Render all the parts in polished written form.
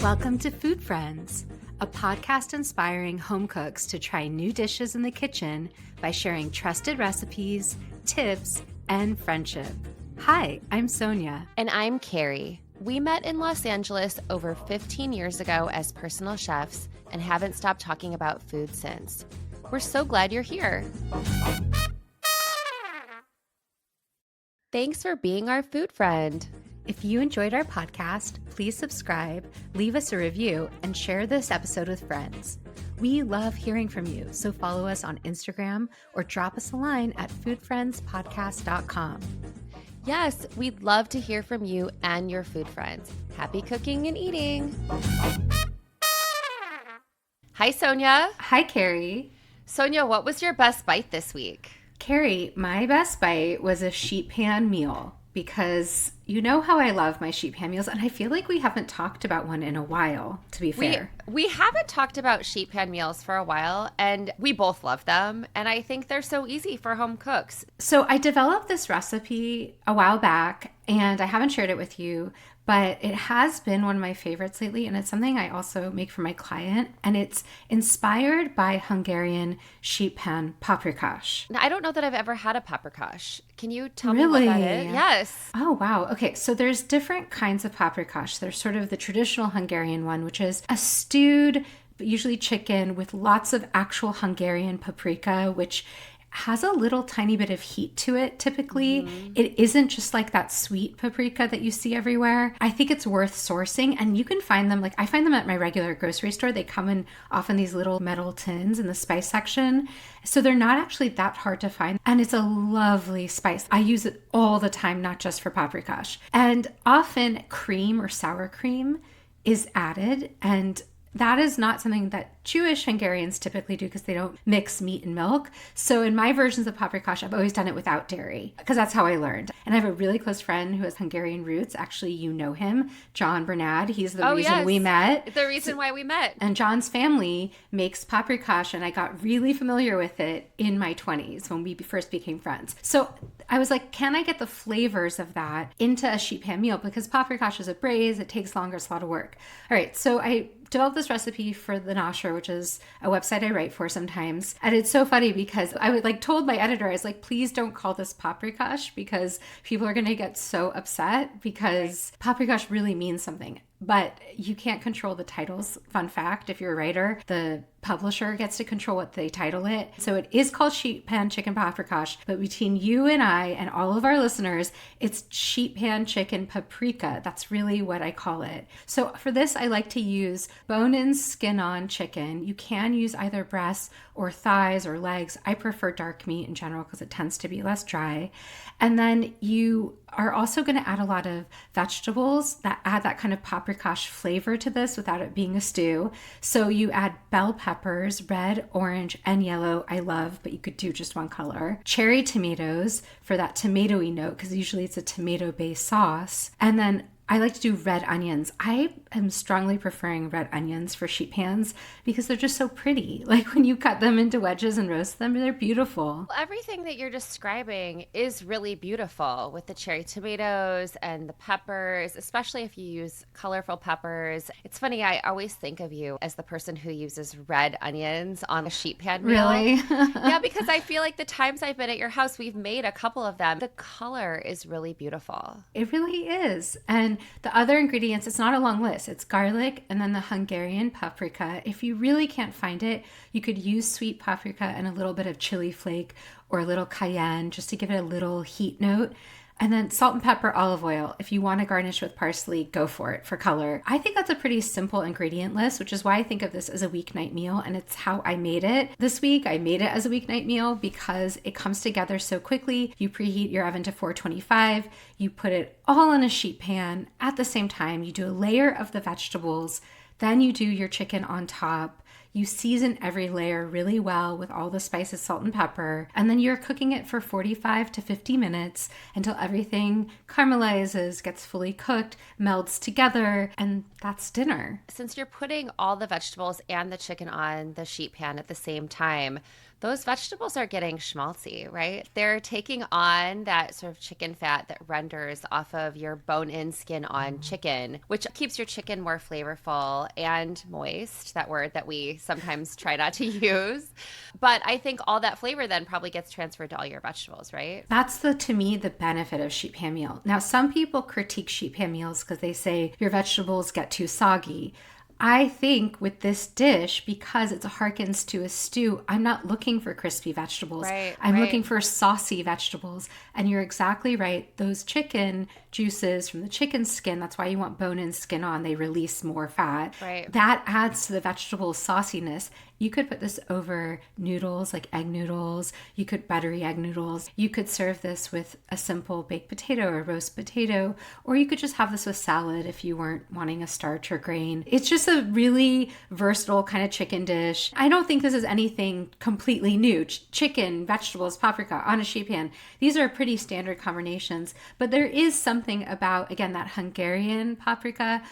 Welcome to Food Friends, a podcast inspiring home cooks to try new dishes in the kitchen by sharing trusted recipes, tips, and friendship. Hi, I'm Sonia. And I'm Carrie. We met in Los Angeles over 15 years ago as personal chefs and haven't stopped talking about food since. We're so glad you're here. Thanks for being our food friend. If you enjoyed our podcast, please subscribe, leave us a review, and share this episode with friends. We love hearing from you, so follow us on Instagram or drop us a line at foodfriendspodcast.com. Yes, we'd love to hear from you and your food friends. Happy cooking and eating. Hi, Sonia. Hi, Carrie. Sonia, what was your best bite this week? Carrie, my best bite was a sheet pan meal because you know how I love my sheet pan meals, and I feel like we haven't talked about one in a while, to be fair. We haven't talked about sheet pan meals for a while, and we both love them, and I think they're so easy for home cooks. So I developed this recipe a while back, and I haven't shared it with you, but it has been one of my favorites lately, and it's something I also make for my client, and it's inspired by Hungarian sheet pan paprikash. Now, I don't know that I've ever had a paprikash. Can you tell me what that is? Yes. Oh, wow. Okay, so there's different kinds of paprikash. There's sort of the traditional Hungarian one, which is a stewed, usually chicken, with lots of actual Hungarian paprika, which has a little tiny bit of heat to it typically. It isn't just like that sweet paprika that you see everywhere. I think it's worth sourcing, and you can find them, like I find them at my regular grocery store. They come in often these little metal tins in the spice section. So they're not actually that hard to find, and it's a lovely spice. I use it all the time, not just for paprikash. And often cream or sour cream is added, and that is not something that Jewish Hungarians typically do because they don't mix meat and milk. So in my versions of paprikash, I've always done it without dairy because that's how I learned. And I have a really close friend who has Hungarian roots. Actually, you know him, John Bernad. He's the reason we met. The reason why we met. And John's family makes paprikash, and I got really familiar with it in my 20s when we first became friends. So I was like, can I get the flavors of that into a sheet pan meal? Because paprikash is a braise. It takes longer. It's a lot of work. All right. So I developed this recipe for the Nasher, which is a website I write for sometimes. And it's so funny because I would told my editor, I was like, please don't call this paprikash because people are going to get so upset because paprikash really means something. But you can't control the titles. Fun fact, if you're a writer, the publisher gets to control what they title it. So it is called sheet pan chicken paprikash, but between you and I and all of our listeners, it's sheet pan chicken paprika. That's really what I call it. So for this, I like to use bone-in, skin-on chicken. You can use either breasts or thighs or legs. I prefer dark meat in general because it tends to be less dry. And then you are also going to add a lot of vegetables that add that kind of paprikash flavor to this without it being a stew. So you add bell peppers, red, orange, and yellow. I love, but you could do just one color. Cherry tomatoes for that tomatoey note because usually it's a tomato-based sauce. And then I like to do red onions. I am strongly preferring red onions for sheet pans because they're just so pretty. Like when you cut them into wedges and roast them, they're beautiful. Well, everything that you're describing is really beautiful with the cherry tomatoes and the peppers, especially if you use colorful peppers. It's funny, I always think of you as the person who uses red onions on a sheet pan meal. Really? Yeah, because I feel like the times I've been at your house, we've made a couple of them. The color is really beautiful. It really is. And the other ingredients, it's not a long list. It's garlic and then the Hungarian paprika. If you really can't find it, you could use sweet paprika and a little bit of chili flake or a little cayenne just to give it a little heat note. And then salt and pepper, olive oil. If you want to garnish with parsley, go for it for color. I think that's a pretty simple ingredient list, which is why I think of this as a weeknight meal, and it's how I made it. This week, I made it as a weeknight meal because it comes together so quickly. You preheat your oven to 425. You put it all in a sheet pan at the same time. You do a layer of the vegetables. Then you do your chicken on top. You season every layer really well with all the spices, salt and pepper, and then you're cooking it for 45 to 50 minutes until everything caramelizes, gets fully cooked, melts together, and that's dinner. Since you're putting all the vegetables and the chicken on the sheet pan at the same time, Those vegetables are getting schmaltzy, right? They're taking on that sort of chicken fat that renders off of your bone-in skin-on chicken, which keeps your chicken more flavorful and moist, that word that we sometimes try not to use. But I think all that flavor then probably gets transferred to all your vegetables, right? That's to me, the benefit of sheet pan meal. Now, some people critique sheet pan meals because they say your vegetables get too soggy. I think with this dish, because it harkens to a stew, I'm not looking for crispy vegetables. Right, I'm right. looking for saucy vegetables. And you're exactly right. Those chicken juices from the chicken skin, that's why you want bone-in skin on. They release more fat. Right. That adds to the vegetable sauciness. You could put this over noodles, like egg noodles. You could buttery egg noodles. You could serve this with a simple baked potato or roast potato, or you could just have this with salad if you weren't wanting a starch or grain. It's just a really versatile kind of chicken dish. I don't think this is anything completely new. Chicken, vegetables, paprika on a sheet pan. These are pretty standard combinations, but there is something about, again, that Hungarian paprika,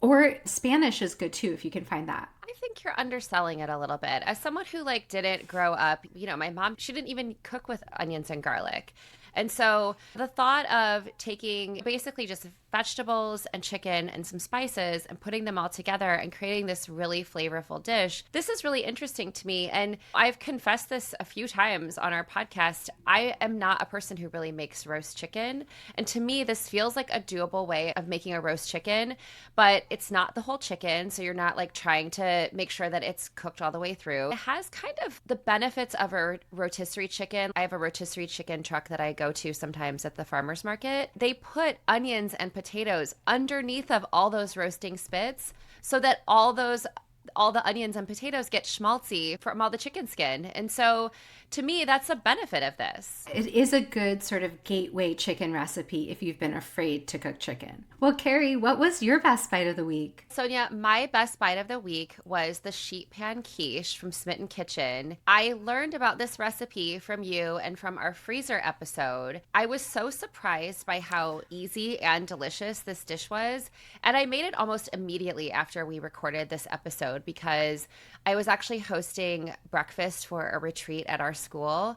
or Spanish is good too if you can find that. I think you're underselling it a little bit. As someone who didn't grow up, my mom, she didn't even cook with onions and garlic. And so the thought of taking basically just vegetables and chicken and some spices and putting them all together and creating this really flavorful dish, this is really interesting to me. And I've confessed this a few times on our podcast. I am not a person who really makes roast chicken. And to me, this feels like a doable way of making a roast chicken, but it's not the whole chicken. So you're not trying to make sure that it's cooked all the way through. It has kind of the benefits of a rotisserie chicken. I have a rotisserie chicken truck that I go to sometimes at the farmer's market. They put onions and potatoes underneath of all those roasting spits so that all the onions and potatoes get schmaltzy from all the chicken skin. And so to me, that's a benefit of this. It is a good sort of gateway chicken recipe if you've been afraid to cook chicken. Well, Carrie, what was your best bite of the week? Sonia, my best bite of the week was the sheet pan quiche from Smitten Kitchen. I learned about this recipe from you and from our freezer episode. I was so surprised by how easy and delicious this dish was. And I made it almost immediately after we recorded this episode because I was actually hosting breakfast for a retreat at our school.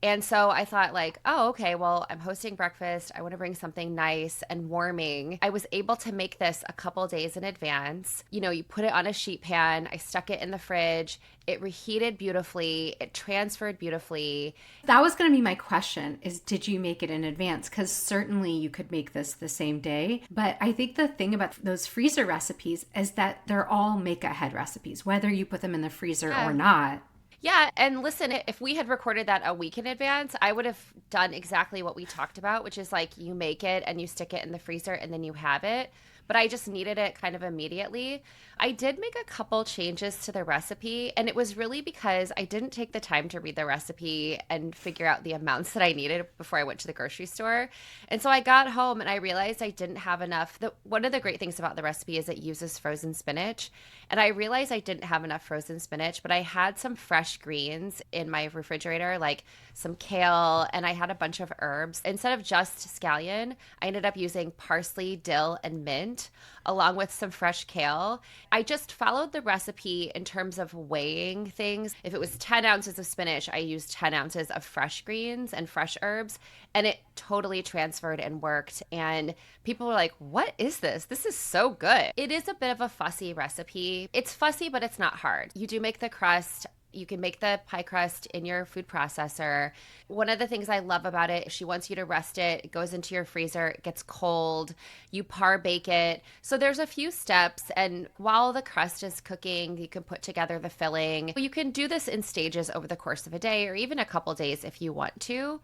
And so I thought oh, okay, well, I'm hosting breakfast. I want to bring something nice and warming. I was able to make this a couple days in advance. You put it on a sheet pan. I stuck it in the fridge. It reheated beautifully. It transferred beautifully. That was going to be my question is, did you make it in advance? Because certainly you could make this the same day. But I think the thing about those freezer recipes is that they're all make-ahead recipes, whether you put them in the freezer or not. Yeah, and listen, if we had recorded that a week in advance, I would have done exactly what we talked about, which is you make it and you stick it in the freezer and then you have it. But I just needed it kind of immediately. I did make a couple changes to the recipe, and it was really because I didn't take the time to read the recipe and figure out the amounts that I needed before I went to the grocery store. And so I got home and I realized I didn't have enough. One of the great things about the recipe is it uses frozen spinach. And I realized I didn't have enough frozen spinach, but I had some fresh greens in my refrigerator, like some kale, and I had a bunch of herbs. Instead of just scallion, I ended up using parsley, dill, and mint, along with some fresh kale. I just followed the recipe in terms of weighing things. If it was 10 ounces of spinach, I used 10 ounces of fresh greens and fresh herbs, and it totally transferred and worked. And people were like, what is this? This is so good. It is a bit of a fussy recipe. It's fussy, but it's not hard. You do make the crust. You can make the pie crust in your food processor. One of the things I love about it, she wants you to rest it. It goes into your freezer. It gets cold. You par bake it. So there's a few steps. And while the crust is cooking, you can put together the filling. You can do this in stages over the course of a day or even a couple days if you want to.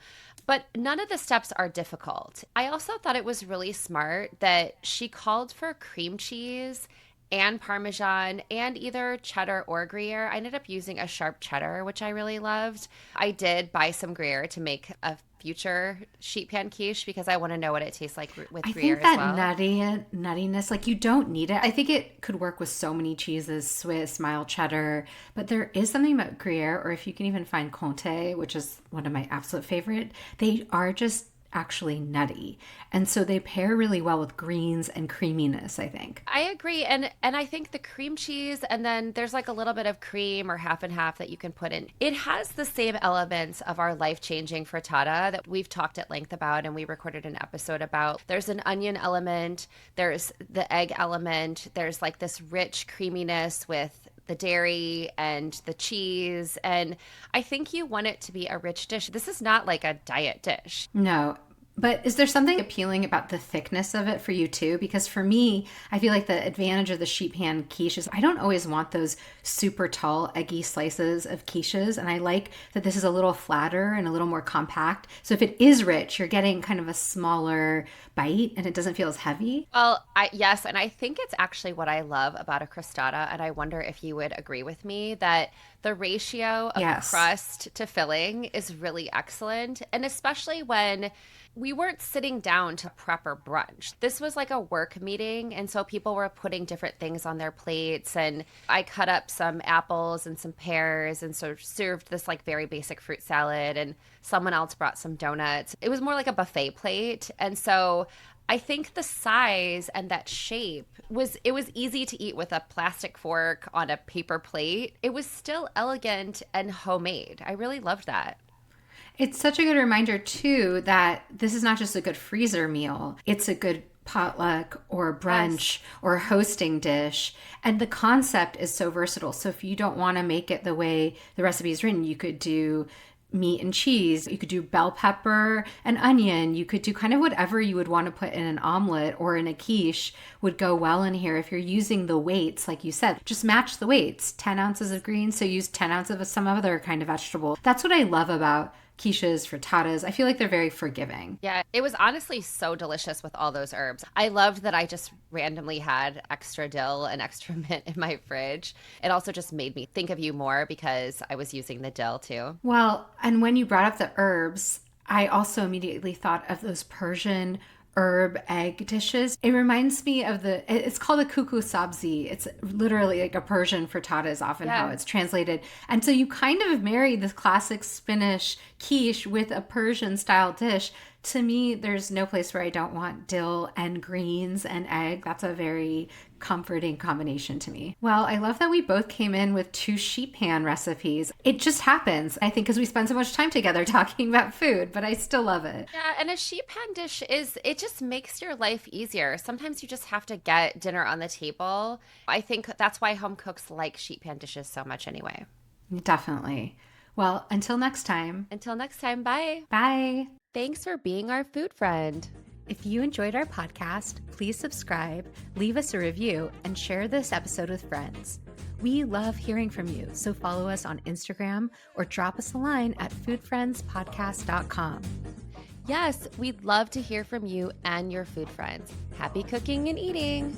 But none of the steps are difficult. I also thought it was really smart that she called for cream cheese and Parmesan and either cheddar or Gruyere. I ended up using a sharp cheddar, which I really loved. I did buy some Gruyere to make a future sheet pan quiche because I want to know what it tastes like with Gruyere as well. I think that nuttiness, you don't need it. I think it could work with so many cheeses, Swiss, mild cheddar, but there is something about Gruyere, or if you can even find Comté, which is one of my absolute favorite, they are just actually nutty. And so they pair really well with greens and creaminess, I think. I agree. And I think the cream cheese, and then there's like a little bit of cream or half and half that you can put in. It has the same elements of our life-changing frittata that we've talked at length about and we recorded an episode about. There's an onion element, there's the egg element, there's like this rich creaminess with the dairy and the cheese. And I think you want it to be a rich dish. This is not like a diet dish. No. But is there something appealing about the thickness of it for you too? Because for me, I feel like the advantage of the sheet pan quiche is I don't always want those super tall, eggy slices of quiches. And I like that this is a little flatter and a little more compact. So if it is rich, you're getting kind of a smaller bite and it doesn't feel as heavy. Well, yes. And I think it's actually what I love about a crostata. And I wonder if you would agree with me that the ratio of crust to filling is really excellent. And especially when we weren't sitting down to prep or brunch. This was like a work meeting. And so people were putting different things on their plates. And I cut up some apples and some pears and sort of served this like very basic fruit salad. And someone else brought some donuts. It was more like a buffet plate. And so I think the size and that shape was easy to eat with a plastic fork on a paper plate. It was still elegant and homemade. I really loved that. It's such a good reminder, too, that this is not just a good freezer meal. It's a good potluck or brunch or hosting dish. And the concept is so versatile. So if you don't want to make it the way the recipe is written, you could do meat and cheese. You could do bell pepper and onion. You could do kind of whatever you would want to put in an omelet or in a quiche would go well in here. If you're using the weights, like you said, just match the weights. 10 ounces of greens, so use 10 ounces of some other kind of vegetable. That's what I love about quiches, frittatas. I feel like they're very forgiving. Yeah, it was honestly so delicious with all those herbs. I loved that I just randomly had extra dill and extra mint in my fridge. It also just made me think of you more because I was using the dill too. Well, and when you brought up the herbs, I also immediately thought of those Persian herb egg dishes. It reminds me of it's called a kuku sabzi. It's literally like a Persian frittata is often how it's translated. And so you kind of marry this classic Spanish quiche with a Persian style dish. To me, there's no place where I don't want dill and greens and egg. That's a very comforting combination to me. Well, I love that we both came in with 2 sheet pan recipes. It just happens, I think, because we spend so much time together talking about food, but I still love it. Yeah, and a sheet pan dish it just makes your life easier. Sometimes you just have to get dinner on the table. I think that's why home cooks like sheet pan dishes so much anyway. Definitely. Well, until next time. Until next time, bye. Bye. Thanks for being our food friend. If you enjoyed our podcast, please subscribe, leave us a review, and share this episode with friends. We love hearing from you, so follow us on Instagram or drop us a line at foodfriendspodcast.com. Yes, we'd love to hear from you and your food friends. Happy cooking and eating!